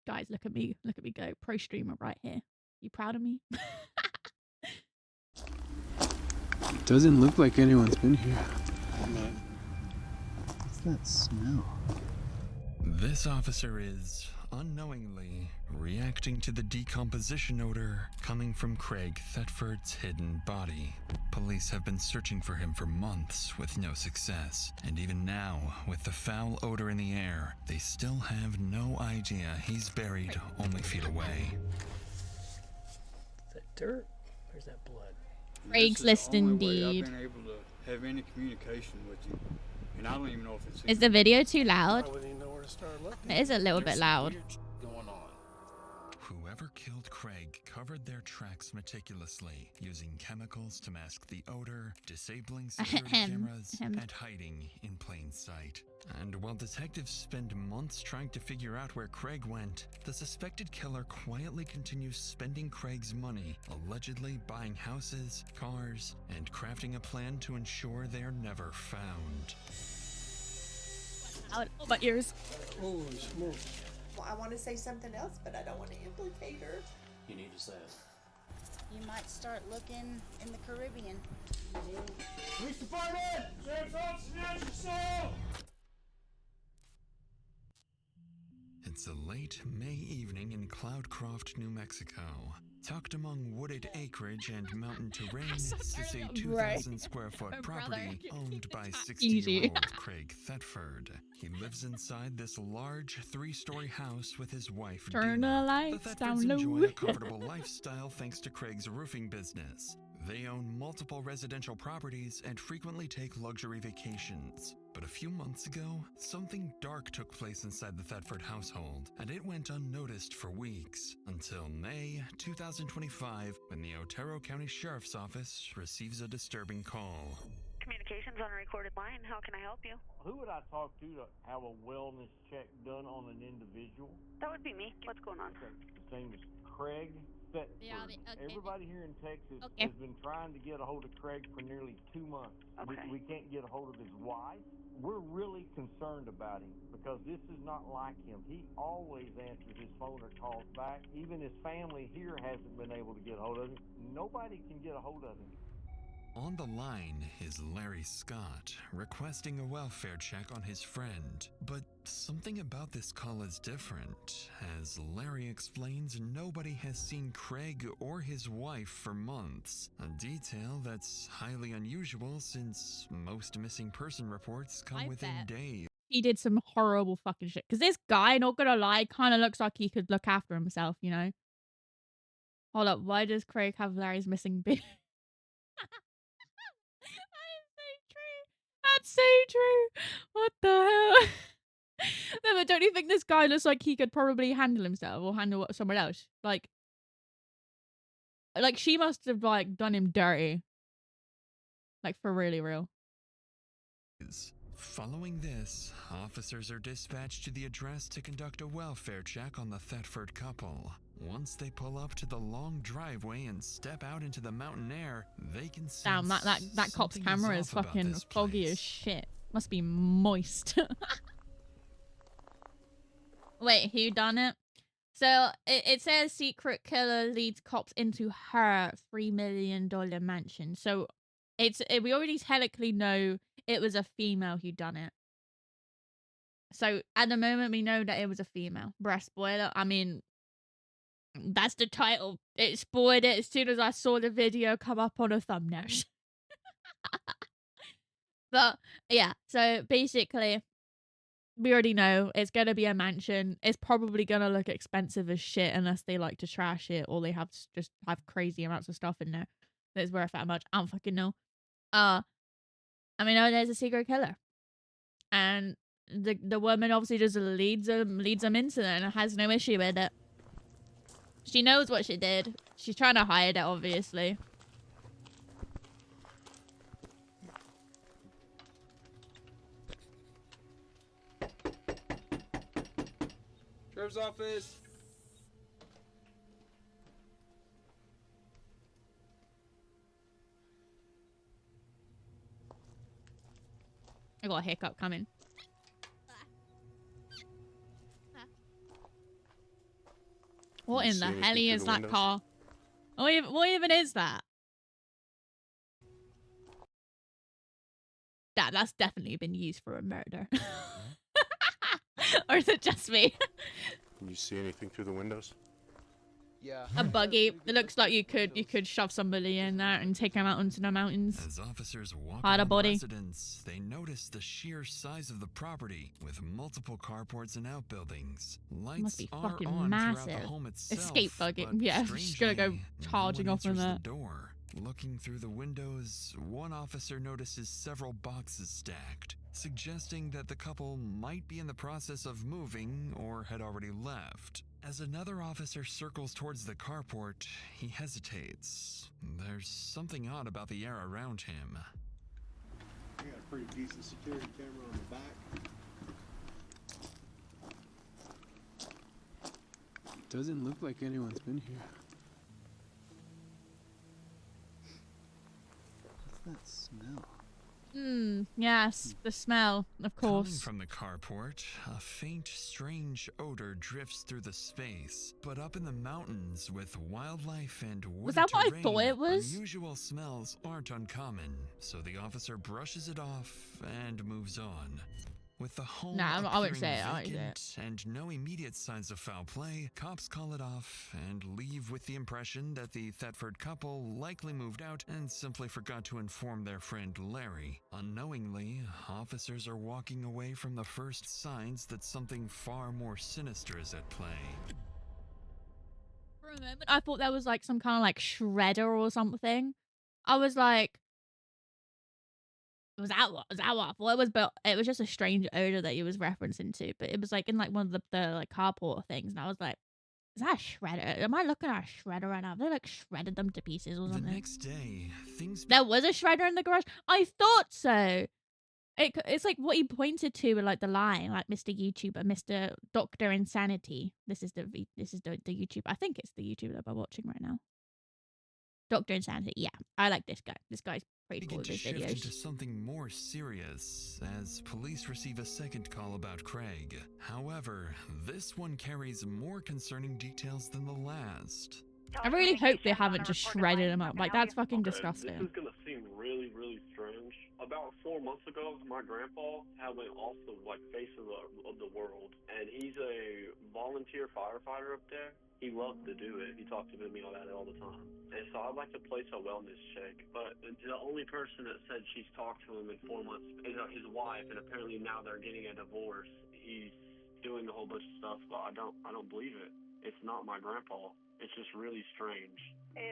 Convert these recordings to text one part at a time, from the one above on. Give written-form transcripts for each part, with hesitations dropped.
Guys, look at me go. Pro streamer right here. You proud of me? Doesn't look like anyone's been here. What's that smell? This officer is unknowingly reacting to the decomposition odor coming from Craig Thetford's hidden body. Police have been searching for him for months with no success, and even now, with the foul odor in the air, they still have no idea he's buried only feet away. Is that dirt? Or is that blood? Craigslist indeed. I've been able to have any communication with you, and I don't even know if it's. Is the video too loud? I wouldn't even know where to start looking. It is a little bit loud. Going on. Whoever killed Craig covered their tracks meticulously, using chemicals to mask the odor, disabling security cameras, and hiding in plain sight. And while detectives spend months trying to figure out where Craig went, the suspected killer quietly continues spending Craig's money, allegedly buying houses, cars, and crafting a plan to ensure they're never found. Out my ears. Holy smokes. Well, I want to say something else, but I don't want to implicate her. You need to say it. You might start looking in the Caribbean. Police Department! Sheriff's Office, National Soul! It's a late May evening in Cloudcroft, New Mexico. Tucked among wooded acreage and mountain terrain sits a 2,000 square foot property owned by 60-year-old Craig Thetford. He lives inside this large 3-story house with his wife, Turn the lights The down Thetfords low. enjoy a comfortable lifestyle thanks to Craig's roofing business. They own multiple residential properties and frequently take luxury vacations. But a few months ago, something dark took place inside the Thetford household, and it went unnoticed for weeks, until May 2025, when the Otero County Sheriff's Office receives a disturbing call. Communications on a recorded line. How can I help you? Who would I talk to have a wellness check done on an individual? That would be me. What's going on? His name is Craig Thetford. Yeah, okay. Everybody here in Texas has been trying to get a hold of Craig for nearly 2 months. Okay. We can't get a hold of his wife. We're really concerned about him because this is not like him. He always answers his phone or calls back. Even his family here hasn't been able to get a hold of him. Nobody can get a hold of him. On the line is Larry Scott, requesting a welfare check on his friend. But something about this call is different. As Larry explains, nobody has seen Craig or his wife for months. A detail that's highly unusual since most missing person reports come within days. He did some horrible fucking shit. Because this guy, not gonna lie, kind of looks like he could look after himself, you know? Hold up, why does Craig have Larry's missing beard? That's so true. What the hell? No, but don't you think this guy looks like he could probably handle himself or handle someone else? Like she must have like done him dirty. Like for really real. Following this, officers are dispatched to the address to conduct a welfare check on the Thetford couple. Once they pull up to the long driveway and step out into the mountain air, they can see Damn, that cop's camera is fucking foggy as shit. Must be moist. Wait, who done it? So it says secret killer leads cops into her $3 million mansion. So we already technically know it was a female who done it. So at the moment we know that it was a female. Bruh, spoiler. I mean, that's the title. It spoiled it as soon as I saw the video come up on a thumbnail. But yeah, so basically we already know it's gonna be a mansion. It's probably gonna look expensive as shit unless they like to trash it or they have just have crazy amounts of stuff in there that's worth that much. I don't fucking know. I mean, there's a secret killer, and the woman obviously just leads them into it and has no issue with it. She knows what she did. She's trying to hide it, obviously. Sheriff's Office. I got a hiccup coming. What You in see the anything hell through is the that windows? car? What even is that? That's definitely been used for a murder. Or is it just me? Can you see anything through the windows? Yeah. A buggy. It looks like you could shove somebody in there and take them out into the mountains. As officers walk Hide a around the body. residence, they notice the sheer size of the property with multiple carports and outbuildings. Lights Must be are fucking on throughout the massive. home itself. Escape buggy. But Yeah, just gonna go strangely, charging no one off in answers there. the door. Looking through the windows, one officer notices several boxes stacked, suggesting that the couple might be in the process of moving or had already left. As another officer circles towards the carport, he hesitates. There's something odd about the air around him. I got a pretty decent security camera on the back. Doesn't look like anyone's been here. What's that smell? Yes, the smell, of Coming course. from the carport, a faint, strange odor drifts through the space. But up in the mountains with wildlife and wooded that what I terrain, thought it was? unusual smells aren't uncommon, so the officer brushes it off and moves on. With the home Nah, I won't say appearing it, I won't say vacant and no immediate signs of foul play, cops call it off and leave with the impression that the Thetford couple likely moved out and simply forgot to inform their friend Larry. Unknowingly, officers are walking away from the first signs that something far more sinister is at play. For a moment, I thought there was like some kind of like shredder or something. I was like, was that what I thought it was? But it was just a strange odor that he was referencing to. But it was like in like one of the like carport things, and I was like, is that a shredder? Am I looking at a shredder right now? Have they like shredded them to pieces or The something? next day, things There was a shredder in the garage. I thought so. It's like what he pointed to with like the line, like Mr. YouTuber, Mr. Doctor Insanity. This is the YouTube. I think it's the YouTube that I'm watching right now. Dr. Insanity. Yeah, I like this guy. This guy's pretty cool begin with to his shift videos. into something more serious as police receive a second call about Craig. However, this one carries more concerning details than the last. I really hope they haven't just shredded him up. Like, that's fucking This disgusting. is gonna seem really, really strange. About 4 months ago, my grandpa had went off the face of the world, and he's a volunteer firefighter up there. He loved to do it. He talked to me about it all the time. And so I'd like to place a wellness check. But the only person that said she's talked to him in 4 months is his wife, and apparently now they're getting a divorce. He's doing a whole bunch of stuff, but I don't believe it. It's not my grandpa. It's just really strange.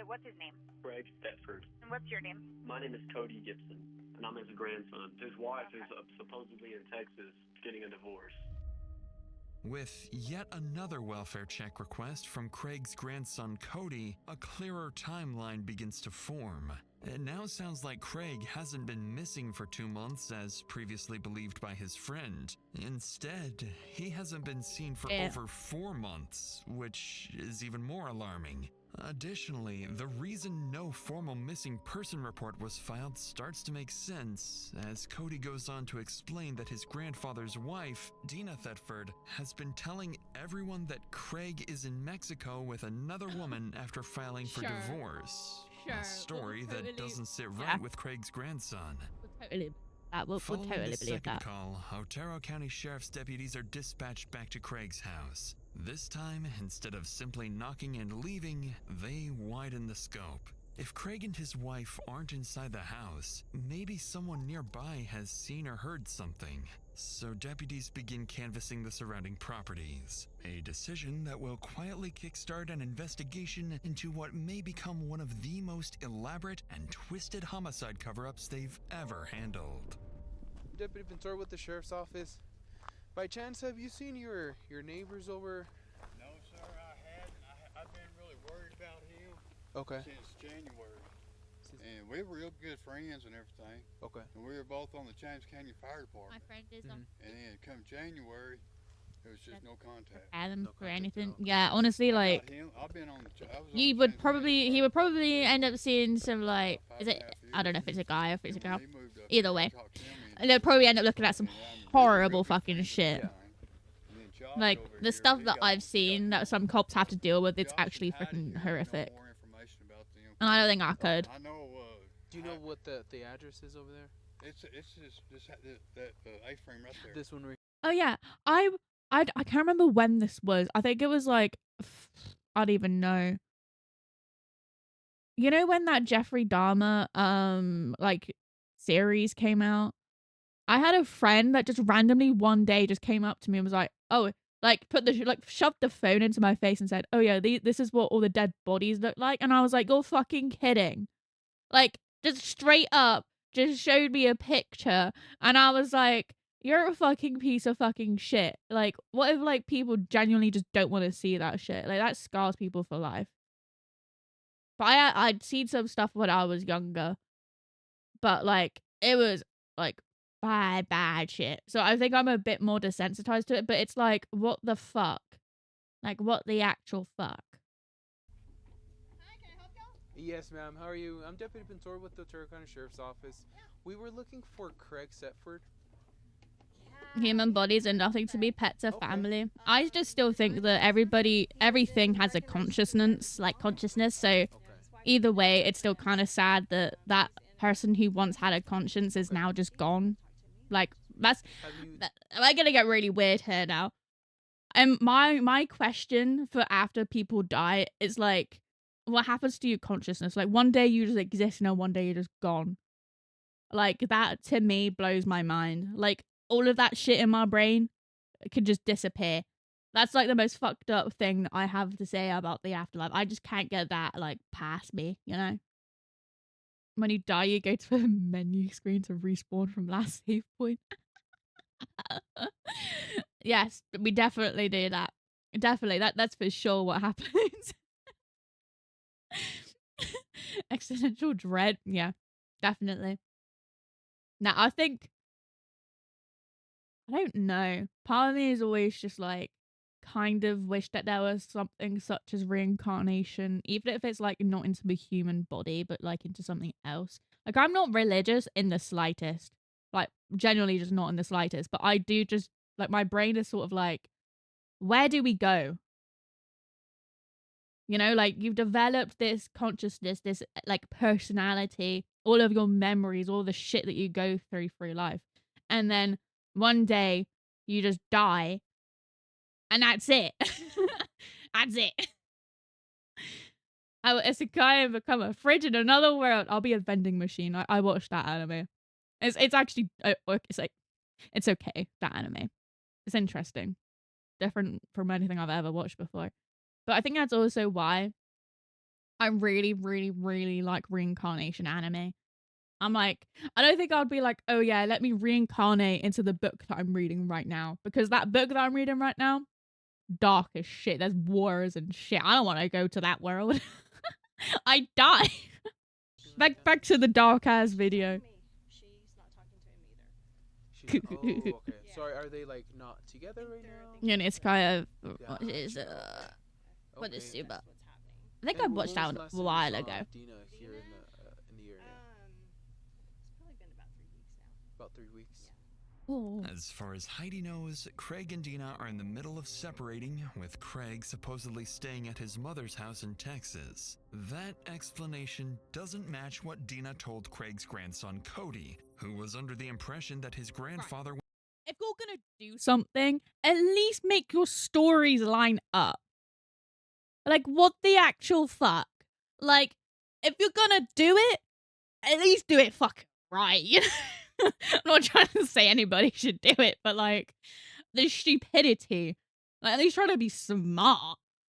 What's his name? Craig Thetford. And what's your name? My name is Cody Gibson, and I'm his grandson. His wife is supposedly in Texas getting a divorce. With yet another welfare check request from Craig's grandson Cody, a clearer timeline begins to form. It now sounds like Craig hasn't been missing for 2 months as previously believed by his friend. Instead, he hasn't been seen for over 4 months, which is even more alarming. Additionally, the reason no formal missing person report was filed starts to make sense, as Cody goes on to explain that his grandfather's wife, Dina Thetford, has been telling everyone that Craig is in Mexico with another woman after filing for divorce. A story that doesn't sit right with Craig's grandson. We'll Following totally this believe second that. call, Otero County Sheriff's deputies are dispatched back to Craig's house. This time, instead of simply knocking and leaving, they widen the scope. If Craig and his wife aren't inside the house, maybe someone nearby has seen or heard something. So deputies begin canvassing the surrounding properties. A decision that will quietly kickstart an investigation into what may become one of the most elaborate and twisted homicide cover-ups they've ever handled. Deputy Ventura with the sheriff's office. By chance, have you seen your neighbors over? No, sir, I hadn't. I've been really worried about him. Okay. Since January. And we were real good friends and everything. Okay. And we were both on the James Canyon Fire Department. My friend is And then come January, there was just no contact. Adam for anything. Yeah, honestly, like I've been on the he would probably end up seeing some like I don't know if it's a guy or if it's a girl. Either way, and they'll probably end up looking at some horrible fucking shit. And then Like, the stuff that I've seen that some cops have to deal with, it's actually freaking horrific. And I don't think I could. I know. Do you know what the address is over there? It's just that A-frame right there. This one right. Oh yeah, I can't remember when this was. I think it was like, I don't even know. You know when that Jeffrey Dahmer like series came out? I had a friend that just randomly one day just came up to me and was like, "Oh, like shoved the phone into my face and said, "Oh yeah, this is what all the dead bodies look like." And I was like, "You're fucking kidding." Like, just straight up just showed me a picture and I was like, "You're a fucking piece of fucking shit." Like, what if like people genuinely just don't want to see that shit? Like, that scars people for life. But I'd seen some stuff when I was younger, but like it was like bad shit. So I think I'm a bit more desensitized to it. But it's like, what the fuck? Like, what the actual fuck? Yes, ma'am. How are you? I'm Deputy Pintor with the Turner County Sheriff's Office. We were looking for Craig Setford. Human bodies are nothing to me. Pets are family. I just still think that everything has a consciousness. So either way, it's still kind of sad that that person who once had a conscience is now just gone. Like, am I gonna get really weird here now? And my question for after people die is like, what happens to your consciousness? Like, one day you just exist and then one day you're just gone. Like, that to me blows my mind. Like, all of that shit in my brain could just disappear. That's like the most fucked up thing that I have to say about the afterlife. I just can't get that like past me, you know? When you die, you go to the menu screen to respawn from last save point. Yes, we definitely do that. Definitely, that's for sure what happens. Existential dread, yeah, definitely. Now, I don't know. Part of me is always just like, kind of wish that there was something such as reincarnation, even if it's like not into the human body, but like into something else. Like, I'm not religious in the slightest. Like, genuinely just not in the slightest. But I do just, like, my brain is sort of like, where do we go? You know, like, you've developed this consciousness, this like personality, all of your memories, all the shit that you go through life. And then one day you just die and that's it. That's it. It's a guy and become a fridge in another world. I'll be a vending machine. I watched that anime. It's actually it's like, it's okay, that anime. It's interesting. Different from anything I've ever watched before. But I think that's also why I really, really, really like reincarnation anime. I'm like, I don't think I'd be like, oh yeah, let me reincarnate into the book that I'm reading right now. Because that book that I'm reading right now, dark as shit. There's wars and shit. I don't want to go to that world. I die. Back to the dark ass video. Oh, okay. Sorry, are they like not together right now? And it's kind of what is Suba? I think I watched that a while ago. Dina here in the area. It's probably been about 3 weeks now. About 3 weeks. As far as Heidi knows, Craig and Dina are in the middle of separating, with Craig supposedly staying at his mother's house in Texas. That explanation doesn't match what Dina told Craig's grandson Cody, who was under the impression that his grandfather... If you're gonna do something, at least make your stories line up. Like, what the actual fuck? Like, if you're gonna do it, at least do it fucking right, you know? I'm not trying to say anybody should do it, but like, the stupidity. Like, at least try to be smart.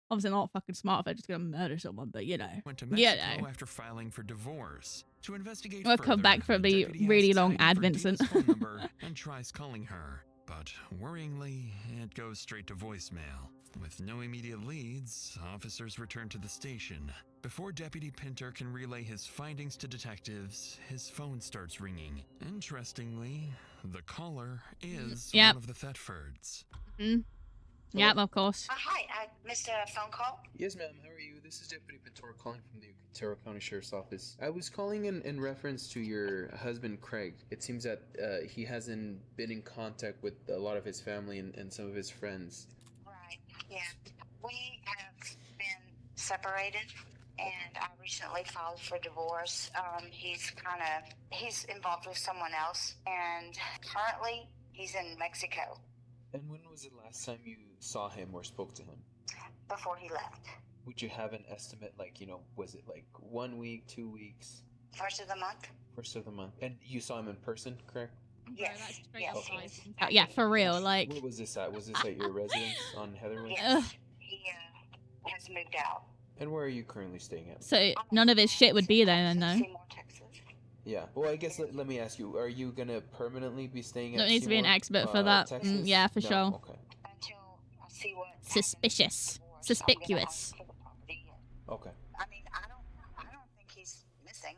Obviously not fucking smart if they're just gonna murder someone, but you know. Went to Mexico after filing for divorce. To investigate we'll further, come back from the really long ad, Vincent. phone number and tries calling her, but worryingly, it goes straight to voicemail. With no immediate leads, officers return to the station. Before Deputy Pinter can relay his findings to detectives, his phone starts ringing. Interestingly, the caller is one of the Thetfords. Yep, of course. Hi, I missed a phone call. Yes, ma'am. How are you? This is Deputy Pintor calling from the Otero County Sheriff's Office. I was calling in reference to your husband, Craig. It seems that he hasn't been in contact with a lot of his family and some of his friends. Yeah, we have been separated, and I recently filed for divorce. He's involved with someone else, and currently he's in Mexico. And when was the last time you saw him or spoke to him? Before he left. Would you have an estimate, like, was it like 1 week, 2 weeks? First of the month? First of the month. And you saw him in person, correct? Yes. Yeah, for real. Like, where was this at? Was this at your residence on Heatherwood? Yes. He has moved out. And where are you currently staying at? so none of his shit would be there then, though. Seymour, Texas. Yeah. Well, I guess let me ask you: are you gonna permanently be staying at? Don't need to be an Seymour, expert for that. Texas? Yeah, for No? sure. Okay. Until I see what Suspicious. Suspicious. Okay. I mean, I don't think he's missing.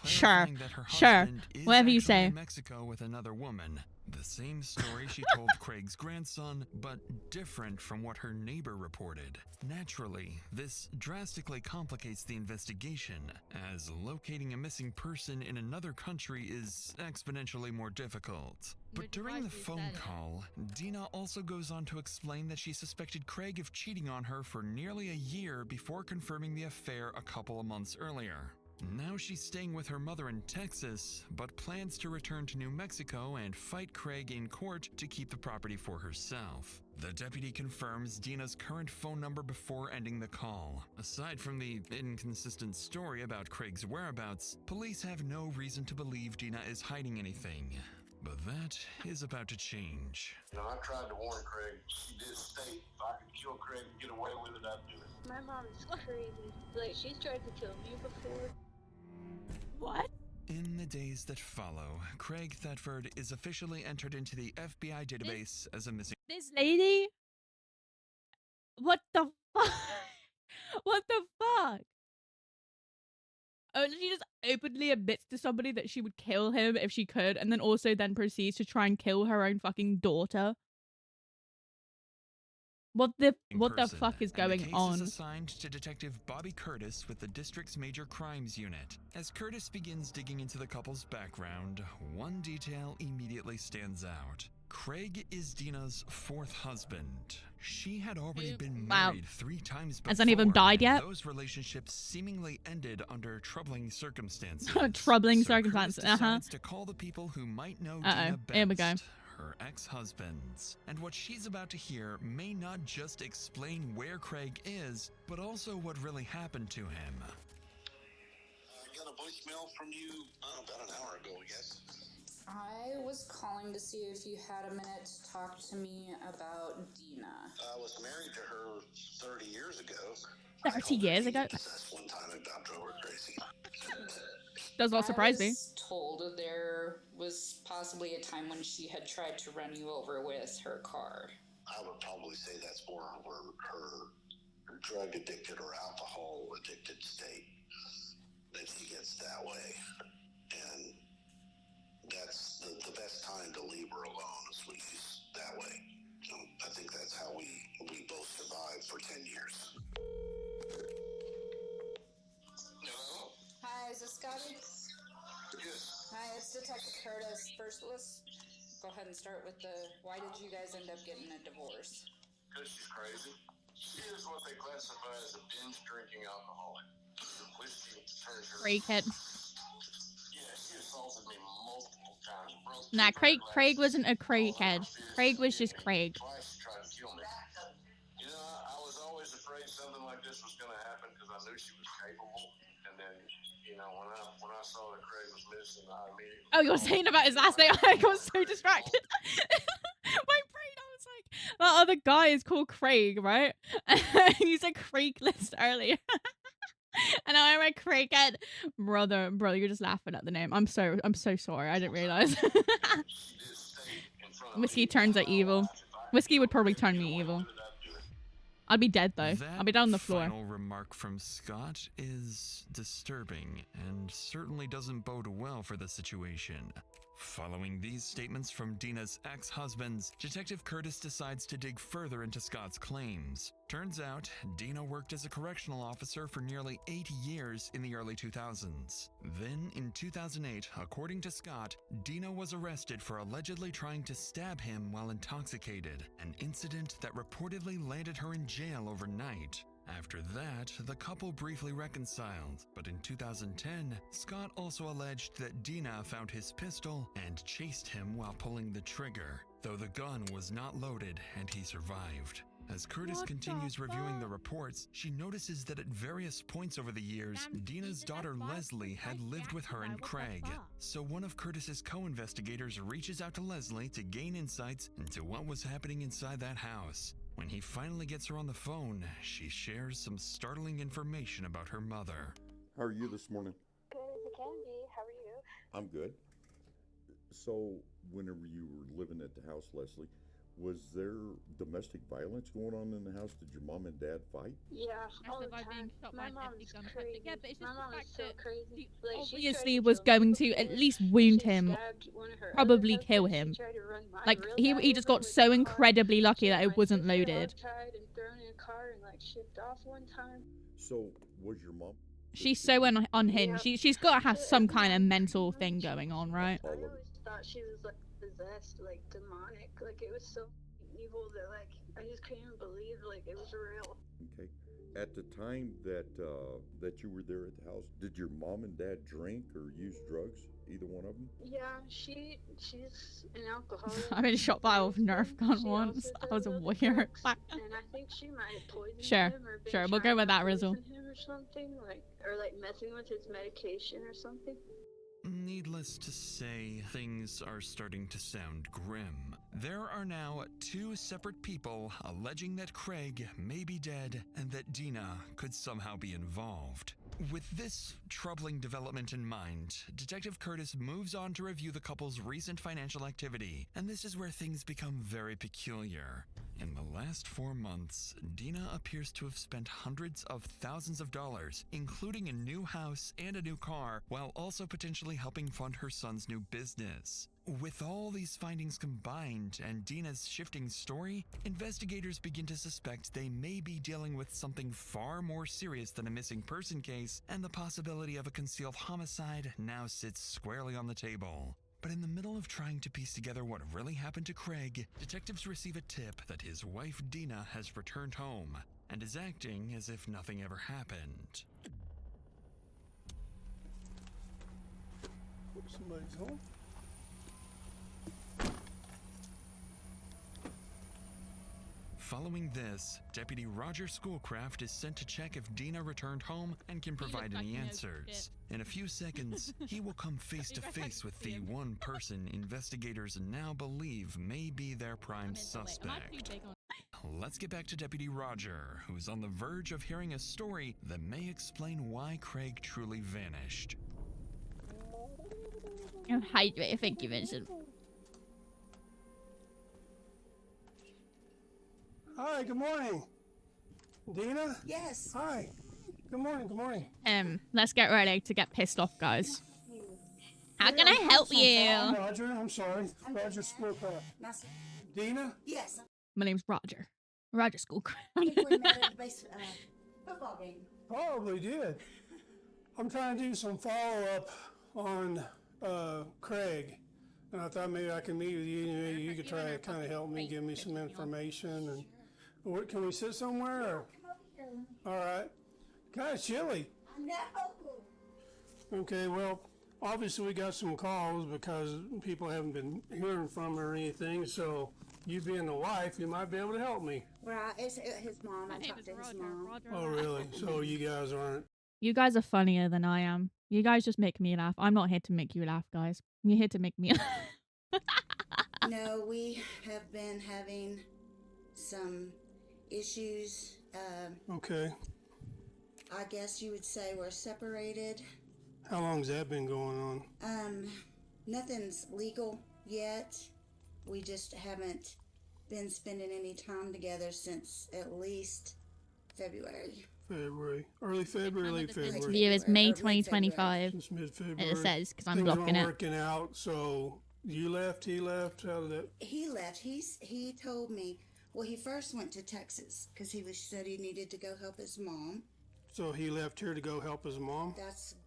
Sure. Sure. Whatever you say. In Mexico with another woman. The same story she told Craig's grandson, but different from what her neighbor reported. Naturally, this drastically complicates the investigation, as locating a missing person in another country is exponentially more difficult. But during the phone call, Dina also goes on to explain that she suspected Craig of cheating on her for nearly a year before confirming the affair a couple of months earlier. Now she's staying with her mother in Texas, but plans to return to New Mexico and fight Craig in court to keep the property for herself. The deputy confirms Dina's current phone number before ending the call. Aside from the inconsistent story about Craig's whereabouts, police have no reason to believe Dina is hiding anything. But that is about to change. You know, I tried to warn Craig. She did state if I could kill Craig and get away with it, I'd do it. My mom is crazy. Like, she's tried to kill me before. What? In the days that follow, Craig Thetford is officially entered into the FBI database as a missing. This lady? What the fuck? What the fuck? Oh, she just openly admits to somebody that she would kill him if she could, and then also then proceeds to try and kill her own fucking daughter. What the fuck is going the case on? is assigned to Detective Bobby Curtis with the district's major crimes unit. As Curtis begins digging into the couple's background, one detail immediately stands out. Craig is Dina's fourth husband. She had already been married 3 times before. Has any of them died yet? Those relationships seemingly ended under troubling circumstances. Troubling so circumstances. Curtis decides to call the people who might know Dina best. Here we go. Her ex-husbands. And what she's about to hear may not just explain where Craig is, but also what really happened to him. I got a voicemail from you about an hour ago, I guess. I was calling to see if you had a minute to talk to me about Dina. I was married to her 30 years ago. 30 years ago? One time I about drove her crazy. Does not surprise me. I was told there was possibly a time when she had tried to run you over with her car. I would probably say that's more her drug addicted or alcohol addicted state that she gets that way. And that's the best time to leave her alone is when she's that way. I think that's how we both survived for 10 years. Hello? Hi, is this Scotty? Yes. Hi, it's Detective Curtis. First, let's go ahead and start with why did you guys end up getting a divorce? Because she's crazy. She is what they classify as a binge drinking alcoholic. Whiskey turns her... Craighead. Yeah, she assaulted me multiple times. Nah, Craig wasn't a Craighead. Craig was just Craig. Twice she tried to kill me. You know, I was always afraid something like this was going to happen because I knew she was capable. And then, you know, when I saw that Craig was missing, I immediately... Oh, you're saying about his last name? I got so distracted. My brain, I was like, that other guy is called Craig, right? You said Craigslist earlier. And I read Craighead. Brother, you're just laughing at the name. I'm so sorry. I didn't realize. Whiskey turns out evil. Whiskey would probably turn me evil. I'd be dead though. I'll be down on the floor. Final remark from Scott is disturbing and certainly doesn't bode well for the situation. Following these statements from Dina's ex-husbands, Detective Curtis decides to dig further into Scott's claims. Turns out, Dina worked as a correctional officer for nearly 8 years in the early 2000s. Then, in 2008, according to Scott, Dina was arrested for allegedly trying to stab him while intoxicated, an incident that reportedly landed her in jail overnight. After that, the couple briefly reconciled, but in 2010, Scott also alleged that Dina found his pistol and chased him while pulling the trigger, though the gun was not loaded and he survived. As Curtis continues reviewing the reports, she notices that at various points over the years, Dina's daughter Leslie had lived with her and Craig. So one of Curtis's co-investigators reaches out to Leslie to gain insights into what was happening inside that house. When he finally gets her on the phone, she shares some startling information about her mother. How are you this morning? Good as it can be. How are you? I'm good. So, whenever you were living at the house, Leslie, was there domestic violence going on in the house? Did your mom and dad fight? Yeah, all the Survived being time. shot My by an mom's empty gun clip. crazy. Yeah, but it's My just the mom is fact so that crazy. he Like, she obviously tried to was kill going me to at before. least wound She him, stabbed one of her probably other kill husbands. him. She tried to run mine Like, real he bad just over got with so a car. incredibly lucky She that had it my wasn't sister loaded. hogtied and thrown in a car and like shipped off one time. So, was your mom? She's so unhinged. Yeah. She's got to have some kind of Everyone mental pretty thing much. going on, right? I always thought she was like possessed, like demonic. Like it was so evil that like I just couldn't even believe like it was real. Okay. At the time that you were there at the house, did your mom and dad drink or use drugs? Either one of them? Yeah, she's an alcoholic. I've been shot by a Nerf gun She once. also That does was a other weird. drugs, and I think she might have poisoned Sure, him or been sure. We'll trying go with to that, Rizzle. poison him or something, like or like messing with his medication or something. Needless to say, things are starting to sound grim. There are now 2 separate people alleging that Craig may be dead and that Dina could somehow be involved. With this troubling development in mind, Detective Curtis moves on to review the couple's recent financial activity, and this is where things become very peculiar. In the last 4 months, Dina appears to have spent hundreds of thousands of dollars, including a new house and a new car, while also potentially helping fund her son's new business. With all these findings combined and Dina's shifting story, investigators begin to suspect they may be dealing with something far more serious than a missing person case, and the possibility of a concealed homicide now sits squarely on the table. But in the middle of trying to piece together what really happened to Craig, detectives receive a tip that his wife Dina has returned home and is acting as if nothing ever happened. Somebody's home. Following this, Deputy Roger Schoolcraft is sent to check if Dina returned home and can provide any answers. In a few seconds, he will come face to face with the one person investigators now believe may be their prime suspect. Let's get back to Deputy Roger, who's on the verge of hearing a story that may explain why Craig truly vanished. Oh, hi, thank you, Vincent. Hi, good morning. Dina? Yes. Hi. Good morning, good morning. Let's get ready to get pissed off, guys. How Hey, can I I'm help so- you? I'm Roger, I'm sorry. Roger Schoolcraft. Dina? Yes. My name's Roger. Roger Schoolcraft. I think we met at a football game. Probably did. I'm trying to do some follow-up on Craig. And I thought maybe I could meet with you and maybe you could try to kind of help me, give me some information. And can we sit somewhere? Or? All right. Kind of chilly. No. Okay, well, obviously we got some calls because people haven't been hearing from her or anything. So you being the wife, you might be able to help me. Right, it's his mom. I talked to his mom. Oh, really? So you guys aren't? You guys are funnier than I am. You guys just make me laugh. I'm not here to make you laugh, guys. You're here to make me laugh. No, we have been having some issues. Okay. I guess you would say we're separated. How long's that been going on? Nothing's legal yet. We just haven't been spending any time together since at least February. Early February, late This February. video is May 2025. Since mid-February. It says, because I'm Things blocking aren't it. working out, so You left, he left, how did that? He left. He told me, well, he first went to Texas because said he needed to go help his mom. So he left here to go help his mom?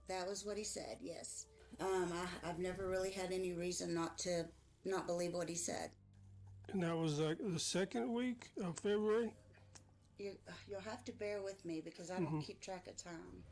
That was what he said, yes. I've never really had any reason not believe what he said. And that was like the second week of February? You'll have to bear with me because I don't keep track of time.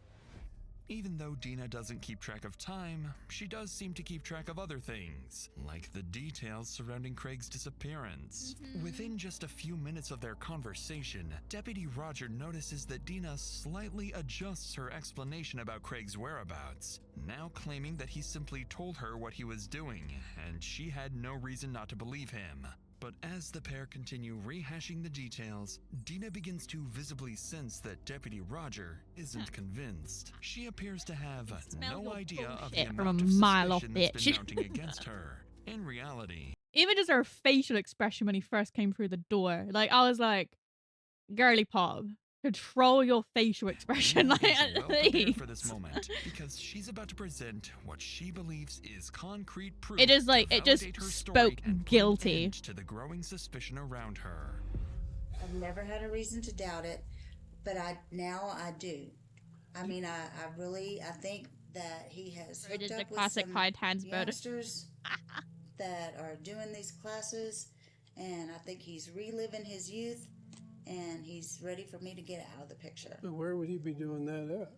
Even though Dina doesn't keep track of time, she does seem to keep track of other things, like the details surrounding Craig's disappearance. Within just a few minutes of their conversation, Deputy Roger notices that Dina slightly adjusts her explanation about Craig's whereabouts, now claiming that he simply told her what he was doing, and she had no reason not to believe him. But as the pair continue rehashing the details, Dina begins to visibly sense that Deputy Roger isn't convinced. She appears to have no idea of the amount of suspicion that's been mounting against her. In reality, even just her facial expression when he first came through the door, like I was like, girly pop, control your facial expression. Like, well prepared for this moment because she's about to present what she believes is concrete proof. It is like it just spoke guilty to the growing suspicion around her. I've never had a reason to doubt it, but now I do. I mean, I think that he has hooked up with some youngsters that are doing these classes, and I think he's reliving his youth. And he's ready for me to get out of the picture. But where would he be doing that at?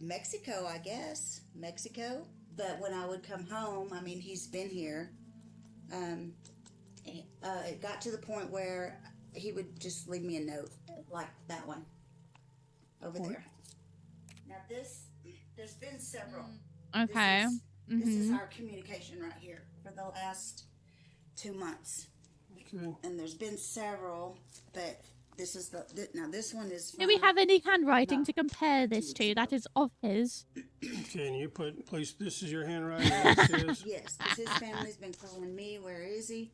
Mexico, I guess. Mexico. But when I would come home, I mean, he's been here. It got to the point where he would just leave me a note, like that one over there. Now there's been several. Okay. This is our communication right here for the last 2 months. And there's been several, but this is now this one is. Do we have any handwriting to compare this to? That is of his. Can you please? This is your handwriting. Yes, because his family's been calling me. Where is he?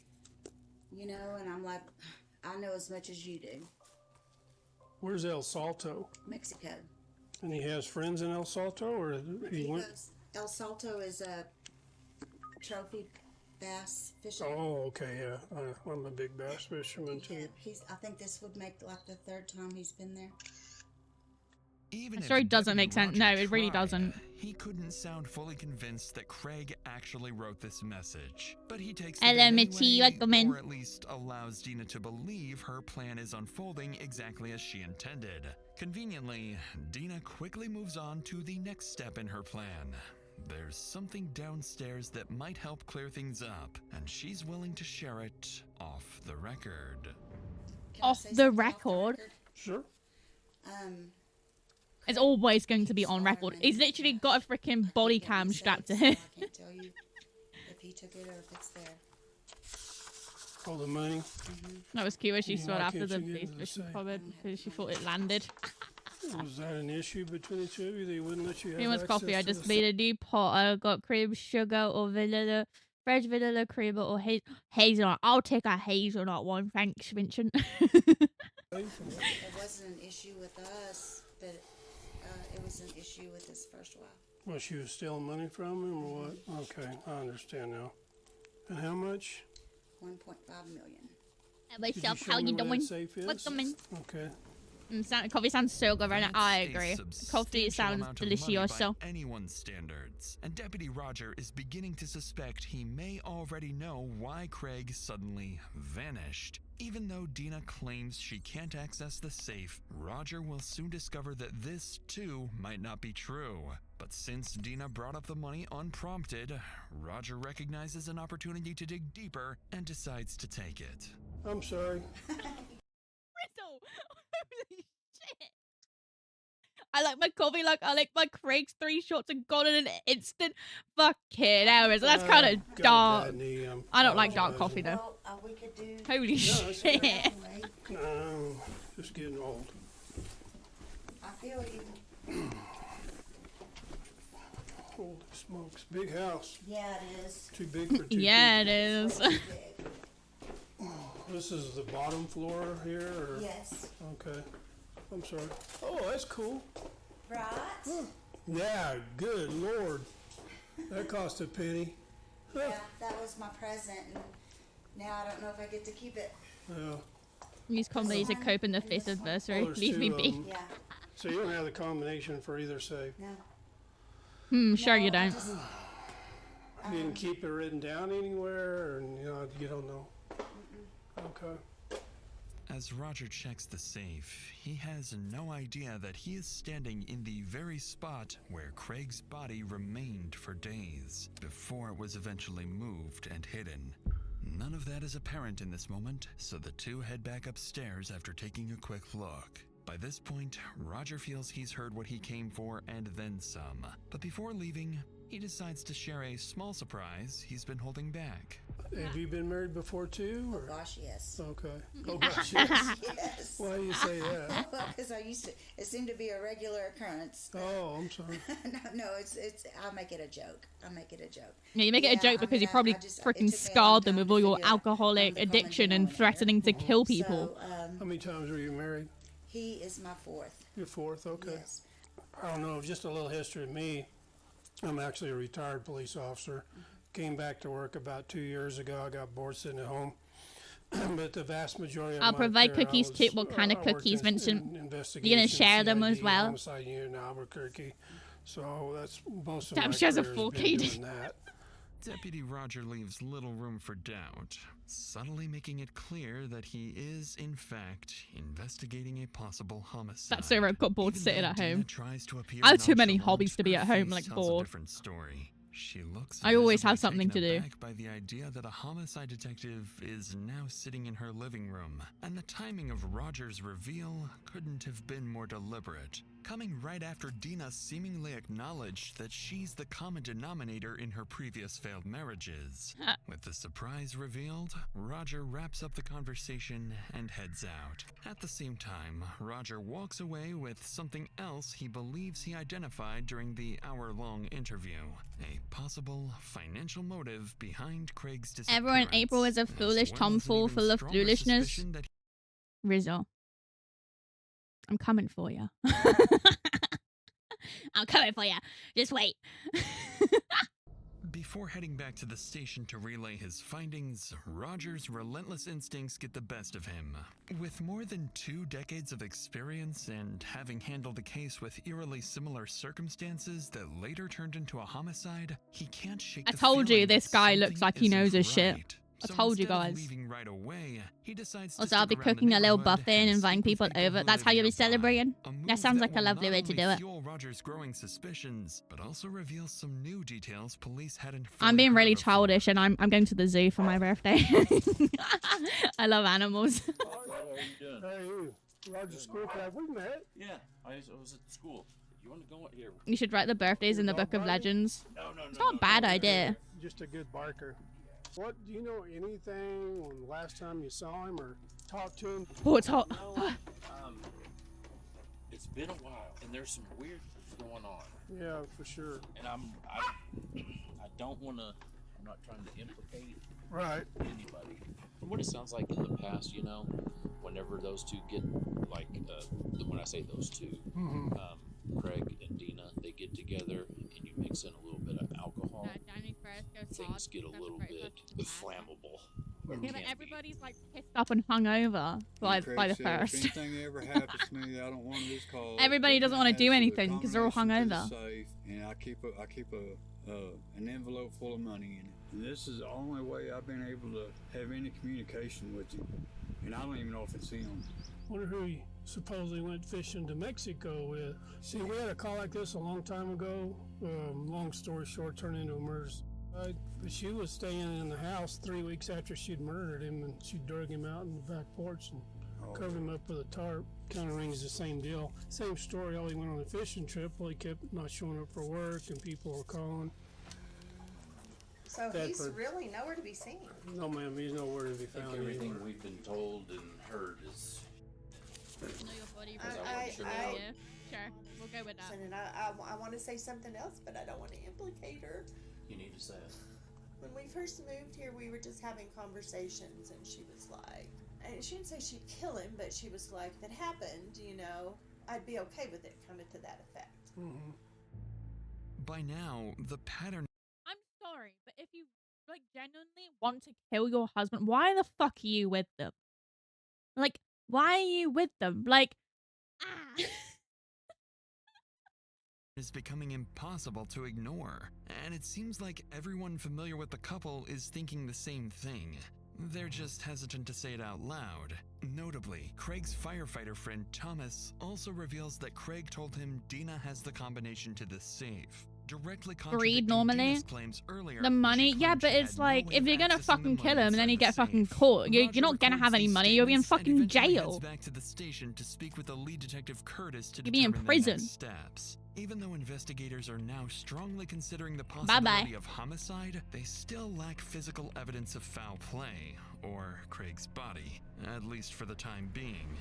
You know, and I'm like, I know as much as you do. Where's El Salto? Mexico. And he has friends in El Salto, or he went? El Salto is a trophy bass fisherman. Oh, okay, yeah. I'm a big bass fisherman too. I think this would make like the 3rd time he's been there. Even the story doesn't make sense. No, it really doesn't. He couldn't sound fully convinced that Craig actually wrote this message, but he takes it anyway, or at least allows Dina to believe her plan is unfolding exactly as she intended. Conveniently, Dina quickly moves on to the next step in her plan. There's something downstairs that might help clear things up, and she's willing to share it off the record. Off the record? Sure. It's always going to be on record. He's literally got a freaking body cam strapped to him. I can't tell you if he took it or if it's there. All the money? That was cute when she saw it after the police mission comment because she thought it landed. Was that an issue between the two of you? They wouldn't let you have He wants coffee. I just made a new pot. I got cream, sugar, or vanilla. Fresh vanilla cream or hazelnut. I'll take a hazelnut one. Thanks, Vincent. It wasn't an issue with us, but it was an issue with his first wife. Well, she was stealing money from him or what? Okay, I understand now. And how much? 1.5 million. Myself, how you doing? Welcome. Okay. Coffee sounds so good right now. I agree. Coffee sounds delicious. By anyone's standards, and Deputy Roger is beginning to suspect he may already know why Craig suddenly vanished. Even though Dina claims she can't access the safe, Roger will soon discover that this, too, might not be true. But since Dina brought up the money unprompted, Roger recognizes an opportunity to dig deeper and decides to take it. I'm sorry. Holy shit. I like my coffee like I like my Craig's 3 shots and gone in an instant. Fucking hell, that's kind of dark. I don't like dark coffee though. We could do... Holy shit. Just getting old. I feel you. Holy smokes. Big house. Yeah, it is. Too big for 2 people. Yeah, it is. This is the bottom floor here? Or? Yes. Okay. I'm sorry. Oh, that's cool. Right? Huh. Yeah, good Lord. That cost a penny. Yeah, that was my present, and now I don't know if I get to keep it. Yeah. Use comedy to cope in the face of adversity. there's Leave me two of be. them. Yeah. So you don't have the combination for either safe? No. Sure you don't. You didn't keep it written down anywhere, or you don't know? Okay. As Roger checks the safe, he has no idea that he is standing in the very spot where Craig's body remained for days before it was eventually moved and hidden. None of that is apparent in this moment, so the two head back upstairs after taking a quick look. By this point, Roger feels he's heard what he came for and then some. But before leaving, he decides to share a small surprise he's been holding back. Have you been married before too? Or? Oh gosh, yes. Okay. Oh gosh, yes. Yes. Why do you say that? Well, because it seemed to be a regular occurrence. Oh, I'm sorry. no, it's. I'll make it a joke. Yeah, you make it a joke because you probably freaking scarred them with all your alcoholic addiction and threatening to kill people. So, how many times were you married? He is my fourth. Your fourth, okay. Yes. I don't know, just a little history of me. I'm actually a retired police officer. Came back to work about 2 years ago. I got bored sitting at home. But the vast majority of I'll my provide career, cookies too. What kind of I worked cookies, Vincent? in You're gonna share them as CID, well? Homicide unit in Albuquerque. So that's most of Damn, my she has a career full has been kid. doing that. Deputy Roger leaves little room for doubt, subtly making it clear that he is, in fact, investigating a possible homicide. That's so I've got bored Even sitting though at Dina home. tries to appear I have too many nonchalant, hobbies to be her at home, face like tells a bored. different story. She looks I always have visibly something to taken do. aback by the idea that a homicide detective is now sitting in her living room, and the timing of Roger's reveal couldn't have been more deliberate, coming right after Dina seemingly acknowledged that she's the common denominator in her previous failed marriages. With the surprise revealed, Roger wraps up the conversation and heads out. At the same time, Roger walks away with something else he believes he identified during the hour-long interview. A possible financial motive behind Craig's disappearance. Everyone in April is a foolish tomfool full of foolishness. Rizzo. I'm coming for you. I'm coming for you. Just wait. Before heading back to the station to relay his findings, Roger's relentless instincts get the best of him. With more than 2 decades of experience and having handled a case with eerily similar circumstances that later turned into a homicide, he can't shake I the told you feeling this that guy looks something like he knows isn't his shit. right. I So told you instead of guys. leaving right away, he decides to Also, I'll be stick around the cooking a little neighborhood buffet and and inviting speak with people over. who That's live how you'll be nearby. celebrating? A move That sounds like a will lovely not way to only do it. fuel Roger's growing suspicions, but also reveals some new details police hadn't I'm fully being heard really before. childish and I'm going to the zoo for my birthday. I love animals. How are you doing? Hey, you. Roger Schoolcraft, we met. Yeah, I was at school. You want to go here? You should write the birthdays in the Book of Legends. No. It's not a bad idea. Just a good barker. What, do you know anything on the last time you saw him or talked to him? Oh, it's hot. No, it's been a while, and there's some weird things going on. Yeah, for sure. And I don't want to. I'm not trying to implicate anybody. From what it sounds like in the past, whenever those two get when I say those two, Craig and Dina, they get together and you mix in a little bit of alcohol, things get a little bit flammable. Yeah, but everybody's like pissed up and hungover by the first. If anything ever happens to me, I don't want this call. Everybody doesn't want to do anything because they're all hungover. And I keep an envelope full of money in it. And this is the only way I've been able to have any communication with him. And I don't even know if it's him. Wonder who he supposedly went fishing to Mexico with. See, we had a call like this a long time ago. Long story short, turned into a murder. But she was staying in the house 3 weeks after she'd murdered him, and she drug him out in the back porch and covered him up with a tarp. Kind of rings the same deal. Same story, all he went on a fishing trip. Well, he kept not showing up for work, and people were calling. So he's really nowhere to be seen. No, ma'am, he's nowhere to be I found. think everything anywhere. we've been told and heard is. Sure, we'll go with that. And I want to say something else, but I don't want to implicate her. You need to say it. When we first moved here, we were just having conversations, and she was like, and she didn't say she'd kill him, but she was like, if it happened, I'd be okay with it, kind of to that effect. By now, the pattern. I'm sorry, but if you like genuinely want to kill your husband, why the fuck are you with them? Like, why are you with them? Like, is becoming impossible to ignore, and it seems like everyone familiar with the couple is thinking the same thing. They're just hesitant to say it out loud. Notably, Craig's firefighter friend Thomas also reveals that Craig told him Dina has the combination to the safe, directly contradicting Dina's claims earlier. The money, yeah, but it's like, if you're gonna fucking kill him and then you get fucking caught, you're not gonna have any money, you'll be in fucking jail. Back to the station to speak with the lead detective Curtis to You'll be in determine prison. the next steps. Even though investigators are now strongly considering the possibility of homicide, they still lack physical evidence of foul play, or Craig's body, at least for the time being.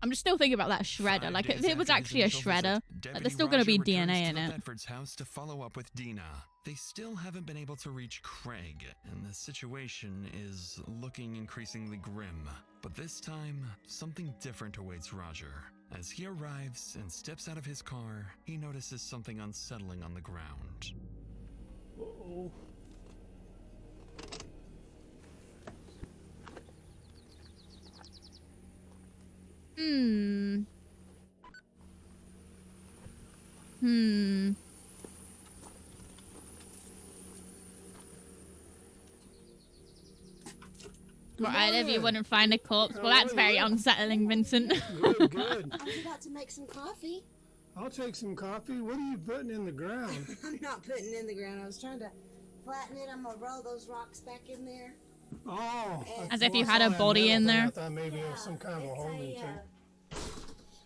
I'm just still thinking about that shredder. Like, if it was actually a shredder, like, there's still gonna be DNA in it. Bedford's house to follow up with Dina. They still haven't been able to reach Craig, and the situation is looking increasingly grim. But this time, something different awaits Roger. As he arrives and steps out of his car, he notices something unsettling on the ground. Uh-oh. Right, if you wouldn't find a corpse. Well, that's very unsettling, Vincent. Good, good. I was about to make some coffee. I'll take some coffee. What are you putting in the ground? I'm not putting it in the ground. I was trying to flatten it. I'm gonna roll those rocks back in there. Oh. As if you had a body in there. I thought maybe it was some kind of a homing thing.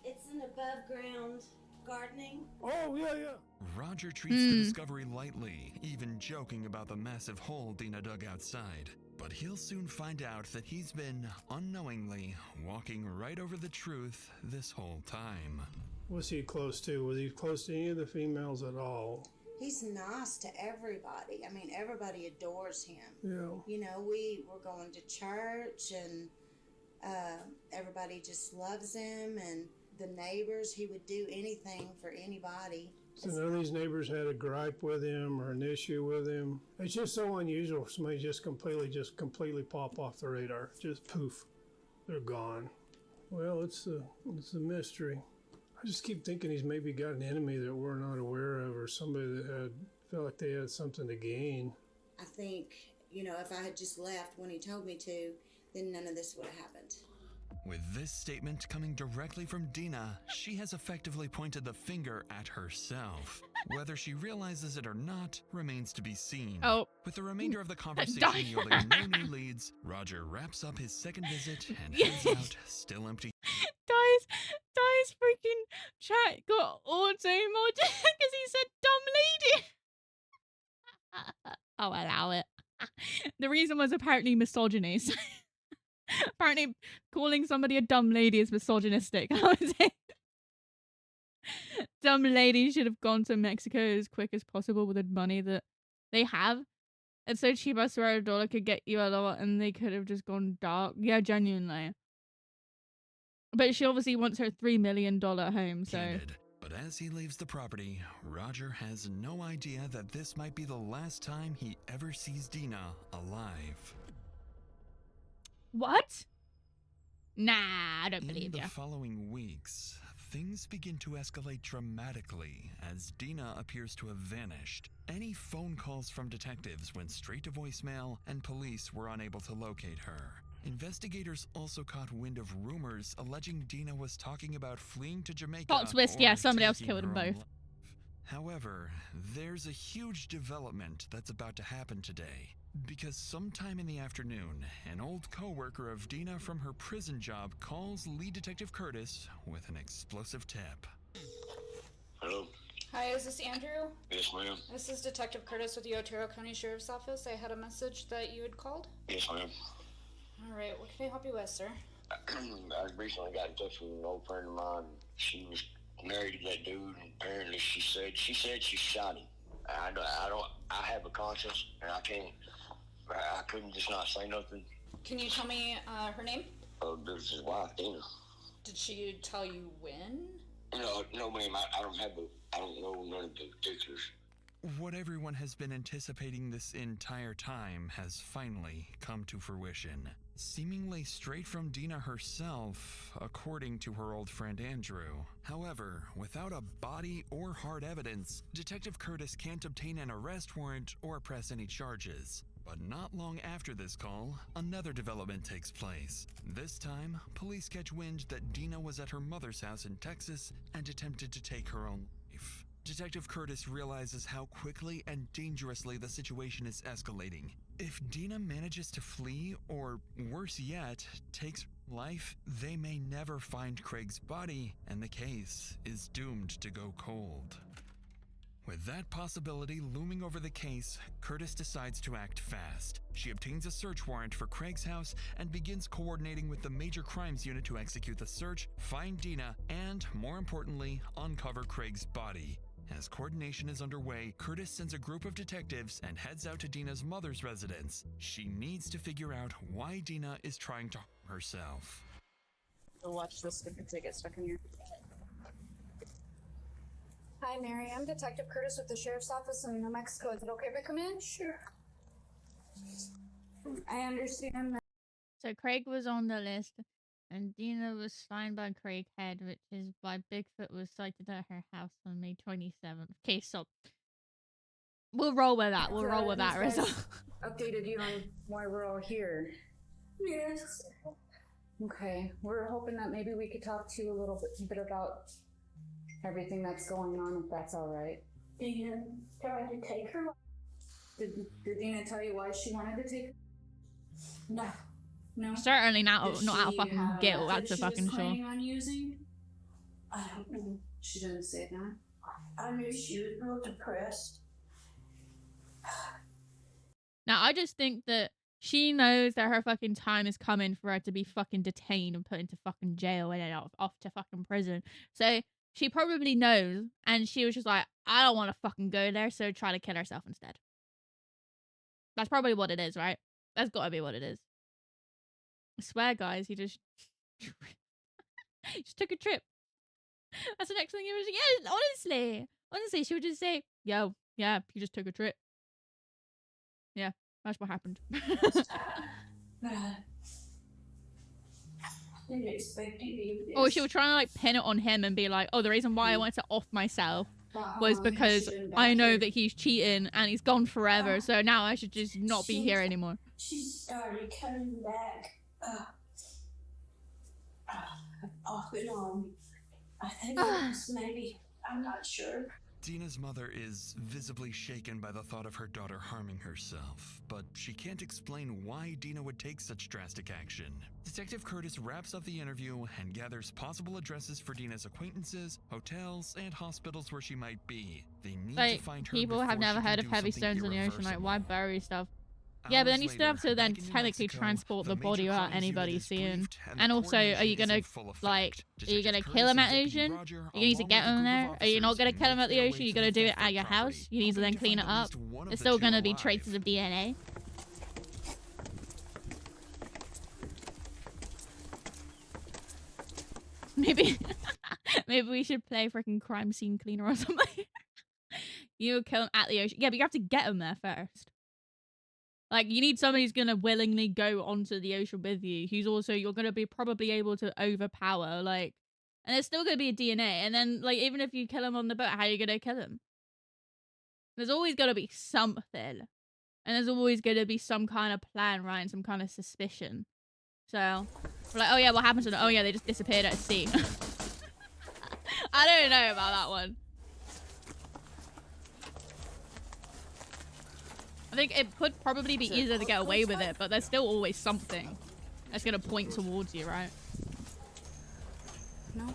It's an above ground gardening. Oh, yeah, yeah. Roger treats the discovery lightly, even joking about the massive hole Dina dug outside. But he'll soon find out that he's been, unknowingly, walking right over the truth this whole time. What's he close to? Was he close to any of the females at all? He's nice to everybody. I mean, everybody adores him. Yeah. You know, we were going to church and everybody just loves him, and the neighbors, he would do anything for anybody. So none of these neighbors had a gripe with him or an issue with him. It's just so unusual. Somebody just completely pop off the radar. Just poof, they're gone. Well, it's a mystery. I just keep thinking he's maybe got an enemy that we're not aware of, or somebody that felt like they had something to gain. I think, you know, if I had just left when he told me to, then none of this would have happened. With this statement coming directly from Dina, she has effectively pointed the finger at herself. Whether she realizes it or not remains to be seen. Oh. With the remainder of the conversation yielding no new leads, Roger wraps up his second visit and heads out, still empty. Di's freaking chat got auto mod because he said dumb lady. I'll allow it. The reason was apparently misogyny. Apparently calling somebody a dumb lady is misogynistic. I was like, dumb lady should have gone to Mexico as quick as possible with the money that they have. It's so cheap, I swear $1 could get you a lot, and they could have just gone dark. Yeah, genuinely. But she obviously wants her $3 million home, so... But as he leaves the property, Roger has no idea that this might be the last time he ever sees Dina alive. What? Nah, I don't believe you. In the following weeks, things begin to escalate dramatically as Dina appears to have vanished. Any phone calls from detectives went straight to voicemail, and police were unable to locate her. Investigators also caught wind of rumors alleging Dina was talking about fleeing to Jamaica. Plot twist, yeah, somebody else killed them both. However, there's a huge development that's about to happen today. Because sometime in the afternoon, an old co-worker of Dina from her prison job calls lead detective Curtis with an explosive tip. Hello? Hi, is this Andrew? Yes, ma'am. This is Detective Curtis with the Otero County Sheriff's Office. I had a message that you had called. Yes, ma'am. All right, what can I help you with, sir? I recently got in touch with an old friend of mine. She was married to that dude, and apparently she said she shot him. I have a conscience, and I couldn't just not say nothing. Can you tell me her name? This is his wife, Dina. Did she tell you when? No, ma'am. I don't know none of the particulars. What everyone has been anticipating this entire time has finally come to fruition. Seemingly straight from Dina herself, according to her old friend Andrew. However, without a body or hard evidence, Detective Curtis can't obtain an arrest warrant or press any charges. But not long after this call, another development takes place. This time, police catch wind that Dina was at her mother's house in Texas and attempted to take her own life. Detective Curtis realizes how quickly and dangerously the situation is escalating. If Dina manages to flee, or worse yet, takes life, they may never find Craig's body, and the case is doomed to go cold. With that possibility looming over the case, Curtis decides to act fast. She obtains a search warrant for Craig's house and begins coordinating with the Major Crimes Unit to execute the search, find Dina, and, more importantly, uncover Craig's body. As coordination is underway, Curtis sends a group of detectives and heads out to Dina's mother's residence. She needs to figure out why Dina is trying to harm herself. So watch this because I get stuck in here. Hi, Mary. I'm Detective Curtis with the Sheriff's Office in New Mexico. Is it okay if I come in? Sure. I understand that. So Craig was on the list, and Dina was signed by Craig Head, which is why Bigfoot was sighted at her house on May 27th. Okay, so we'll roll with that. We'll roll with that result. Updated you on why we're all here. Yes. Okay, we're hoping that maybe we could talk to you a little bit about everything that's going on, if that's all right. Dina tried to take her. Did Dina tell you why she wanted to take her? No. No? Certainly not out of fucking guilt, that's a fucking sure. On using? I don't know. She didn't say that. I knew she was real depressed. Now, I just think that she knows that her fucking time is coming for her to be fucking detained and put into fucking jail and then off to fucking prison. So she probably knows, and she was just like, I don't want to fucking go there, so try to kill herself instead. That's probably what it is, right? That's gotta be what it is. I swear, guys, he just he just took a trip. That's the next thing he was. Yeah, honestly, she would just say, "Yo, yeah, he just took a trip." Yeah, that's what happened. Didn't expect you. Or she was trying to like pin it on him and be like, "Oh, the reason why I wanted to off myself was because I know that he's cheating and he's gone forever, so now I should just not be here anymore." She started coming back off and on. I think it was maybe, I'm not sure. Dina's mother is visibly shaken by the thought of her daughter harming herself, but she can't explain why Dina would take such drastic action. Detective Curtis wraps up the interview and gathers possible addresses for Dina's acquaintances, hotels, and hospitals where she might be. They need to find her. People have never heard of heavy stones in the ocean. Like, why bury stuff? Yeah, but then you still have to then technically transport the body without anybody seeing. And also, are you gonna kill him at the ocean? Are you gonna need to get him there? Are you not gonna kill him at the ocean? You're gonna do it at your house? You need to then clean it up. There's still gonna be traces of DNA. Maybe we should play freaking crime scene cleaner or something. You kill him at the ocean. Yeah, but you have to get him there first. Like, you need somebody who's going to willingly go onto the ocean with you, who's also, you're going to be probably able to overpower, like, and there's still going to be a DNA, and then, like, even if you kill him on the boat, how are you going to kill him? There's always going to be something, and there's always going to be some kind of plan, right, and some kind of suspicion. So, we're like, oh yeah, what happened to them? Oh yeah, they just disappeared at sea. I don't know about that one. I think it could probably be easier to get away with it, but there's still always something that's going to point towards you, right? No.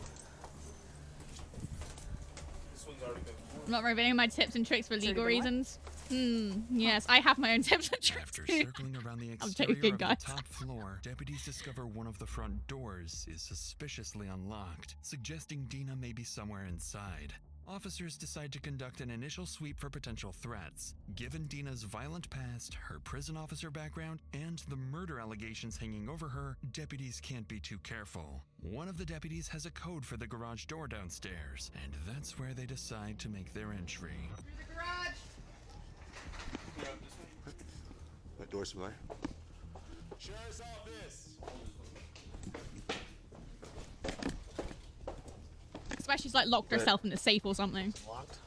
I'm not revealing my tips and tricks for legal reasons. Yes, I have my own tips and tricks. After circling around the exterior of the top floor, deputies discover one of the front doors is suspiciously unlocked, suggesting Dina may be somewhere inside. Officers decide to conduct an initial sweep for potential threats. Given Dina's violent past, her prison officer background, and the murder allegations hanging over her, deputies can't be too careful. One of the deputies has a code for the garage door downstairs, and that's where they decide to make their entry. Through the garage! That door's familiar. Sheriff's office. I swear she's like locked herself in the safe or something. Locked.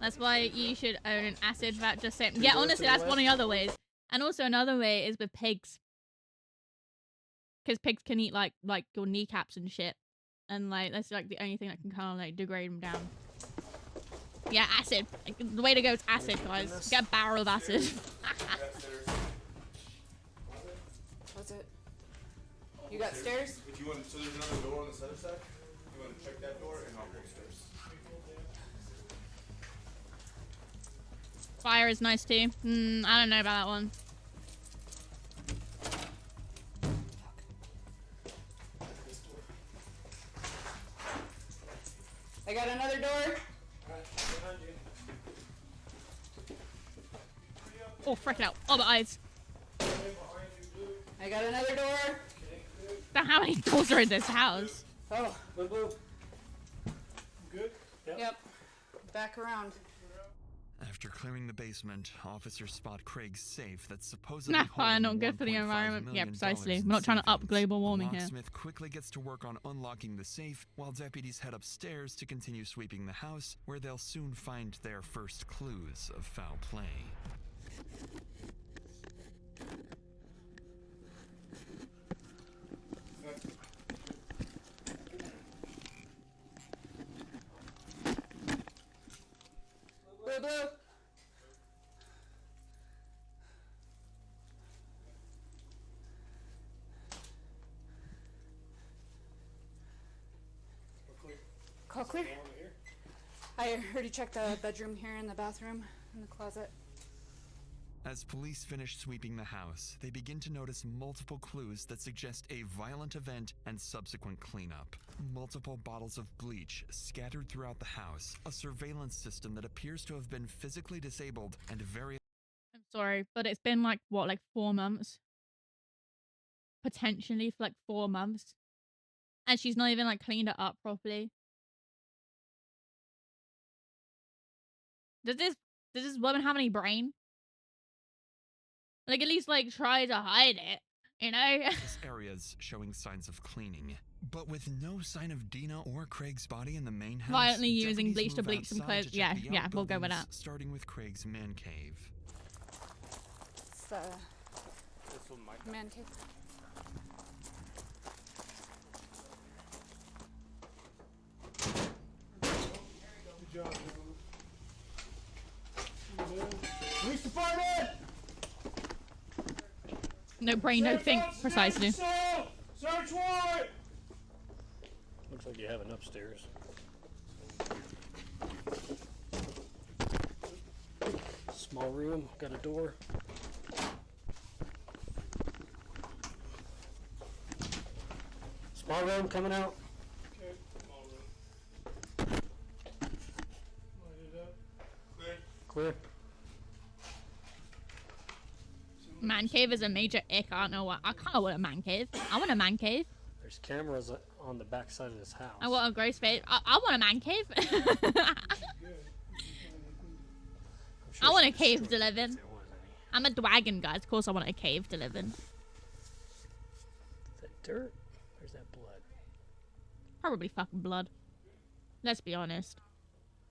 That's why you should own an acid vat. Just saying. Yeah, honestly, that's one of the other ways. And also another way is with pigs, because pigs can eat like your kneecaps and shit, and like that's like the only thing that can kind of like degrade them down. Yeah, acid. Like, the way to go is acid, guys. Get a barrel of acid. What's it? You got stairs? If you want, so there's another door on this other side. You want to check that door, and I'll go upstairs. Fire is nice too. I don't know about that one. I got another door. Oh, frick it out. Oh, the eyes. I got another door. How many doors are in this house? Oh, Blue. good? Yep. Back around. After clearing the basement, officers spot Craig's safe that's supposedly Nah, fire, not good for the environment. Yeah, precisely. We're not trying to up global warming here. Locksmith quickly gets to work on unlocking the safe, while deputies head upstairs to continue sweeping the house, where they'll soon find their first clues of foul play. Blue. Call clear. I heard you check the bedroom here and the bathroom and the closet. As police finish sweeping the house, they begin to notice multiple clues that suggest a violent event and subsequent cleanup. Multiple bottles of bleach scattered throughout the house, a surveillance system that appears to have been physically disabled, and very... I'm sorry, but it's been like, what, like 4 months? Potentially for like 4 months. And she's not even like cleaned it up properly. Does this woman have any brain? Like, at least, like, try to hide it, you know? This area's showing signs of cleaning, but with no sign of Dina or Craig's body in the main house. Violently using bleach to bleach some clothes. Yeah, we'll go with that. Starting with Craig's man cave. It's the man cave. Good job, gentlemen. Police department! No brain, no think, precisely. Search warrant! Looks like you have an upstairs. Small room, got a door. Small room coming out. Okay, small room. Light it up. Clear. Man cave is a major ick. I don't know what. I kind of want a man cave. I want a man cave. There's cameras on the back side of this house. I want a gross face. I want a man cave. I want a cave to live in. I'm a dragon, guys. Of course I want a cave to live in. Is that dirt? Or is that blood? Probably fucking blood. Let's be honest.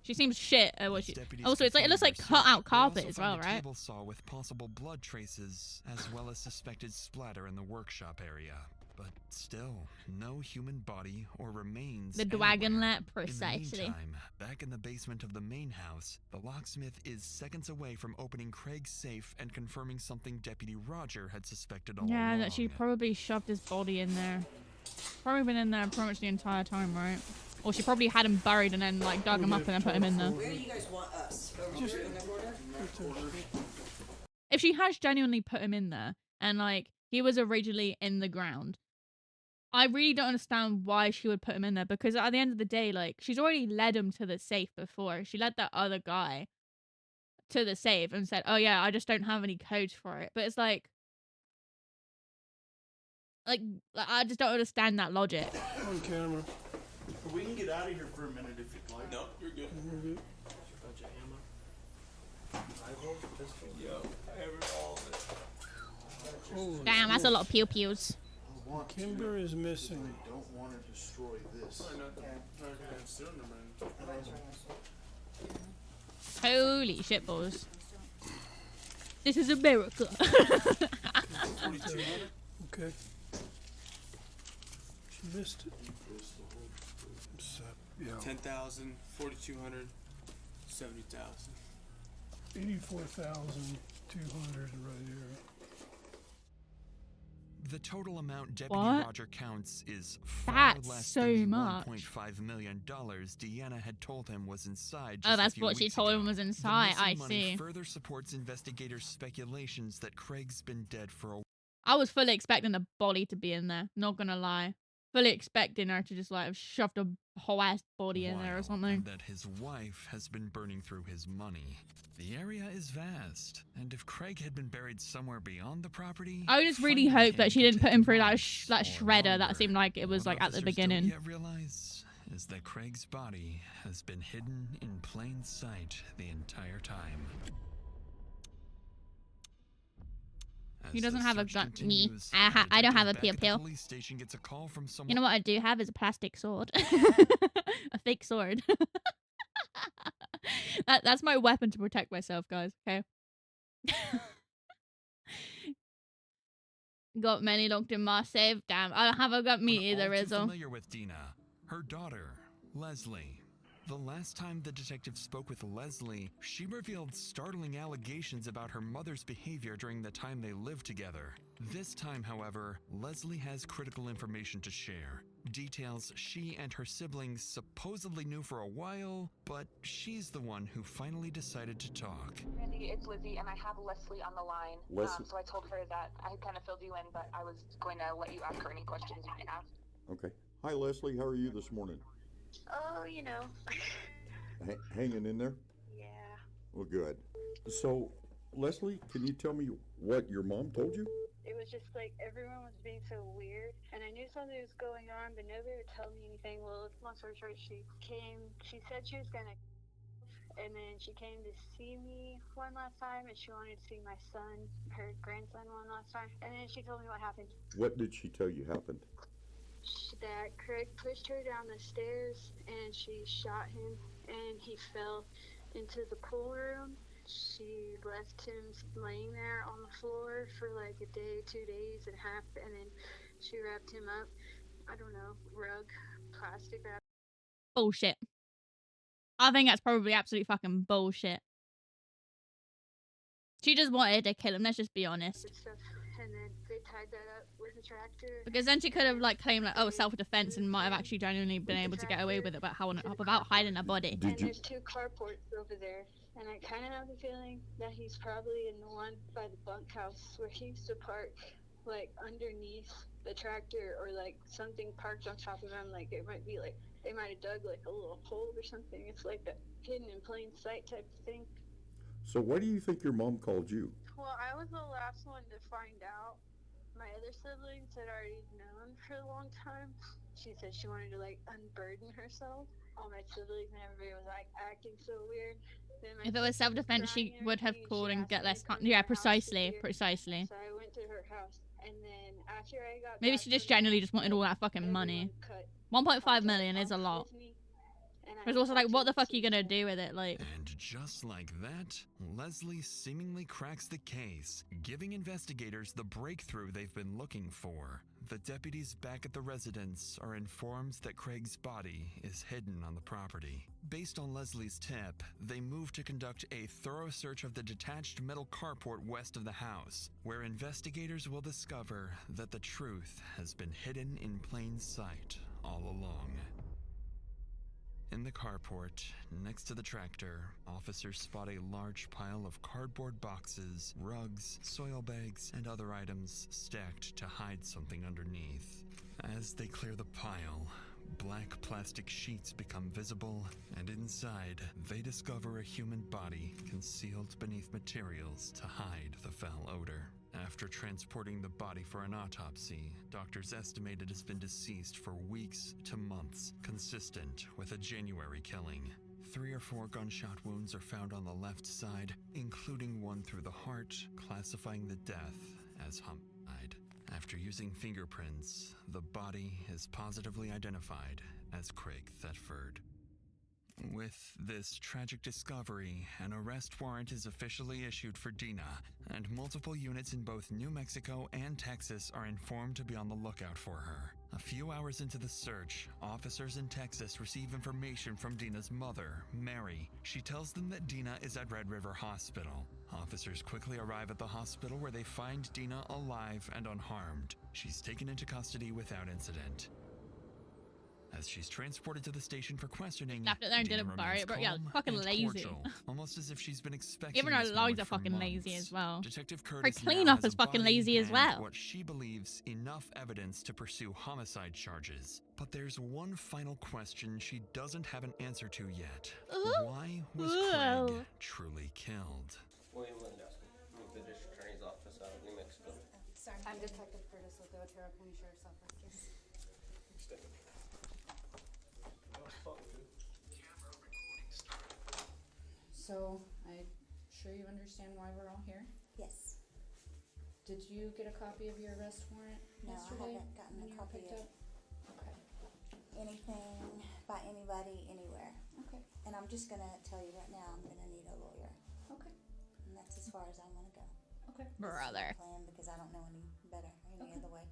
She seems shit at what she... Also, it's like, it looks like cut out carpet as well, right? Table saw with possible blood traces, as well as suspected splatter in the workshop area. But still, no human body or remains. The dragonlet, precisely. In the meantime, back in the basement of the main house, the locksmith is seconds away from opening Craig's safe and confirming something Deputy Roger had suspected all along. Yeah, that she probably shoved his body in there. Probably been in there pretty much the entire time, right? Or she probably had him buried and then like dug him up and then put him in there. Where do you guys want us? Over here in the corner? If she has genuinely put him in there and like he was originally in the ground, I really don't understand why she would put him in there, because at the end of the day, like, she's already led him to the safe before. She led that other guy to the safe and said, oh yeah, I just don't have any codes for it. But it's like I just don't understand that logic. On camera. We can get out of here for a minute if you'd like. No, you're good. We're good. Bunch of ammo. Yo, all of it. Damn, that's a lot of pew pews. Kimber is missing. I don't want to destroy this. Holy shit balls. This is America. Okay. She missed it. Yeah. 10,000, 4,200, 70,000. 84,200 right here. The total amount Deputy What? Roger counts is far That's less so than the much. $1.5 million Deanna had told him was inside just Oh, a that's few what she weeks told ago. him was The inside. missing I money see. further supports investigators' speculations that Craig's been dead for a I was fully expecting the body to be in there. Not gonna lie. Fully expecting her to just like have shoved a whole ass body in there or while, something. and that his wife has been burning through his money. The area is vast, and if Craig had been buried somewhere beyond the property, I just really finding hope that him she could didn't put take him through that months that or shredder longer. that seemed like it was What like at the officers beginning. don't yet realize is that Craig's body has been hidden in plain sight the entire time. He As doesn't the have a search gun. Me. continues, I don't have a detectives back pew at the pew. police station gets a call from someone. You know what I do have is a plastic sword. A fake sword. That's my weapon to protect myself, guys. Okay. Got many locked in my safe. Damn, I haven't got me either, all too Rizzo. familiar with Dina, her daughter, Leslie. The last time the detective spoke with Leslie, she revealed startling allegations about her mother's behavior during the time they lived together. This time, however, Leslie has critical information to share. Details she and her siblings supposedly knew for a while, but she's the one who finally decided to talk. Randy, it's Lizzie, and I have Leslie on the line. Leslie? So I told her that I had kind of filled you in, but I was going to let you ask her any questions you might have. Okay. Hi, Leslie. How are you this morning? Oh, you know. Hanging in there? Yeah. Well, good. So, Leslie, can you tell me what your mom told you? It was just like everyone was being so weird, and I knew something was going on, but nobody would tell me anything. Well, long story short, she said she was gonna, and then she came to see me one last time, and she wanted to see my son, her grandson, one last time, and then she told me what happened. What did she tell you happened? That Craig pushed her down the stairs, and she shot him, and he fell into the pool room. She left him laying there on the floor for like a day, 2 days and a half, and then she wrapped him up, I don't know, rug, plastic wrap. Bullshit. I think that's probably absolute fucking bullshit. She just wanted to kill him, let's just be honest. Stuff, and then they tied that up with a tractor. Because then she could have like claimed like, oh, self-defense and might have actually genuinely been able to get away with it without hiding her body. And there's 2 carports over there, and I kind of have the feeling that he's probably in the one by the bunkhouse where he used to park, like underneath the tractor, or like something parked on top of him. Like it might be like they might have dug like a little hole or something. It's like a hidden in plain sight type of thing. So why do you think your mom called you? Well, I was the last one to find out. My other siblings had already known for a long time. She said she wanted to like unburden herself. All my siblings and everybody was like acting so weird. If it was self-defense, she would have called and get less. Yeah, precisely. So I went to her house, and then after I got Maybe back she just from genuinely just wanted all that fucking money. cut 1.5 million is a lot. It's also like, what the fuck are you gonna do with it? Like, And just like that, Leslie seemingly cracks the case, giving investigators the breakthrough they've been looking for. The deputies back at the residence are informed that Craig's body is hidden on the property. Based on Leslie's tip, they move to conduct a thorough search of the detached metal carport west of the house, where investigators will discover that the truth has been hidden in plain sight all along. In the carport, next to the tractor, officers spot a large pile of cardboard boxes, rugs, soil bags, and other items stacked to hide something underneath. As they clear the pile, black plastic sheets become visible, and inside, they discover a human body concealed beneath materials to hide the foul odor. After transporting the body for an autopsy, doctors estimate it has been deceased for weeks to months, consistent with a January killing. 3 or 4 gunshot wounds are found on the left side, including one through the heart, classifying the death as homicide. After using fingerprints, the body is positively identified as Craig Thetford. With this tragic discovery, an arrest warrant is officially issued for Dina, and multiple units in both New Mexico and Texas are informed to be on the lookout for her. A few hours into the search, officers in Texas receive information from Dina's mother, Mary. She tells them that Dina is at Red River Hospital. Officers quickly arrive at the hospital where they find Dina alive and unharmed. She's taken into custody without incident. As she's transported to the station for questioning, Left it there and Dina didn't bury remains it, but yeah, calm fucking and lazy. cordial, almost as if she's been expecting Even her this logs moment are for fucking months. lazy as well. Detective Her Curtis now cleanup has is a fucking body lazy as and well. what she believes enough evidence to pursue homicide charges. But there's one final question she doesn't have an answer to yet. Why was Craig truly killed? William Lindowski, with the District Attorney's Office out of New Mexico. Sorry. I'm Detective Curtis with the Otero County Sheriff's Office. So, I'm sure you understand why we're all here? Yes. Did you get a copy of your arrest warrant No, yesterday? I haven't gotten when a you were copy picked of up? Okay. anything by anybody anywhere. Okay. And I'm just gonna tell you right now, I'm gonna need a lawyer. Okay. And that's as far as I wanna go. Okay. Brother. Plan because I don't know any better, any other way.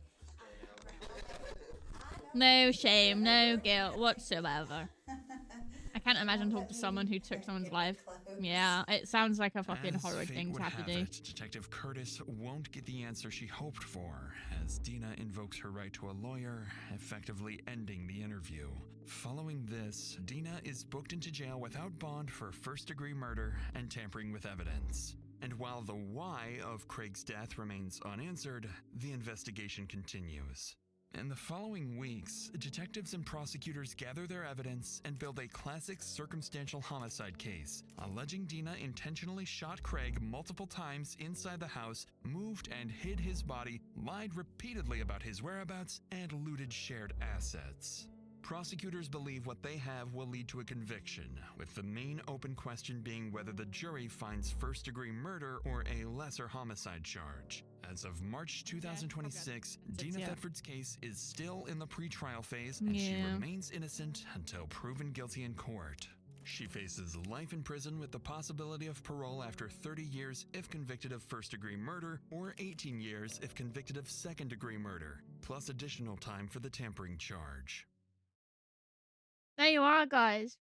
No shame, no guilt whatsoever. I can't imagine talking to someone who took someone's life. Yeah, it sounds like a fucking As horrid fate thing would to have to do. it, Detective Curtis won't get the answer she hoped for, as Dina invokes her right to a lawyer, effectively ending the interview. Following this, Dina is booked into jail without bond for first-degree murder and tampering with evidence. And while the why of Craig's death remains unanswered, the investigation continues. In the following weeks, detectives and prosecutors gather their evidence and build a classic circumstantial homicide case, alleging Dina intentionally shot Craig multiple times inside the house, moved and hid his body, lied repeatedly about his whereabouts, and looted shared assets. Prosecutors believe what they have will lead to a conviction, with the main open question being whether the jury finds first-degree murder or a lesser homicide charge. As of March 2026, Dina Thetford's case is still in the pre-trial phase, and she remains innocent until proven guilty in court. She faces life in prison with the possibility of parole after 30 years if convicted of first-degree murder, or 18 years if convicted of second-degree murder, plus additional time for the tampering charge. There you are, guys.